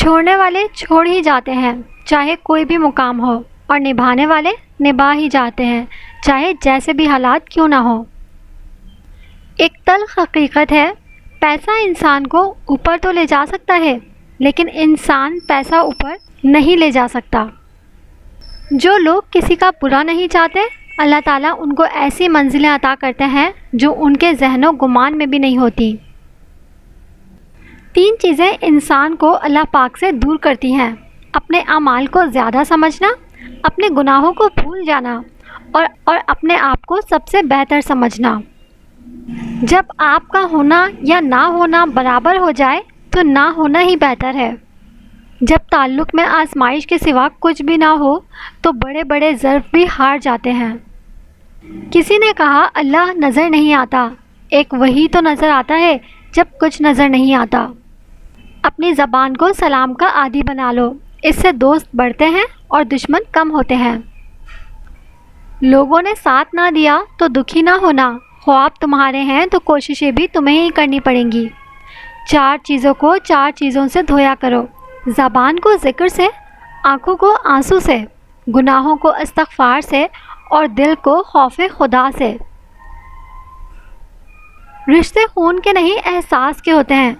چھوڑنے والے چھوڑ ہی جاتے ہیں چاہے کوئی بھی مقام ہو، اور نبھانے والے نبھا ہی جاتے ہیں چاہے جیسے بھی حالات کیوں نہ ہو۔ ایک تلخ حقیقت ہے، پیسہ انسان کو اوپر تو لے جا سکتا ہے لیکن انسان پیسہ اوپر نہیں لے جا سکتا۔ جو لوگ کسی کا برا نہیں چاہتے، اللہ تعالیٰ ان کو ایسی منزلیں عطا کرتے ہیں جو ان کے ذہن و گمان میں بھی نہیں ہوتی۔ 3 چیزیں انسان کو اللہ پاک سے دور کرتی ہیں: اپنے اعمال کو زیادہ سمجھنا، اپنے گناہوں کو بھول جانا، اور اپنے آپ کو سب سے بہتر سمجھنا۔ جب آپ کا ہونا یا نہ ہونا برابر ہو جائے تو نہ ہونا ہی بہتر ہے۔ جب تعلق میں آزمائش کے سوا کچھ بھی نہ ہو تو بڑے بڑے ظرف بھی ہار جاتے ہیں۔ کسی نے کہا اللہ نظر نہیں آتا، ایک وہی تو نظر آتا ہے جب کچھ نظر نہیں آتا۔ اپنی زبان کو سلام کا عادی بنا لو، اس سے دوست بڑھتے ہیں اور دشمن کم ہوتے ہیں۔ لوگوں نے ساتھ نہ دیا تو دکھی نہ ہونا، خواب تمہارے ہیں تو کوششیں بھی تمہیں ہی کرنی پڑیں گی۔ 4 چیزوں کو 4 چیزوں سے دھویا کرو: زبان کو ذکر سے، آنکھوں کو آنسو سے، گناہوں کو استغفار سے، اور دل کو خوف خدا سے۔ رشتے خون کے نہیں احساس کے ہوتے ہیں۔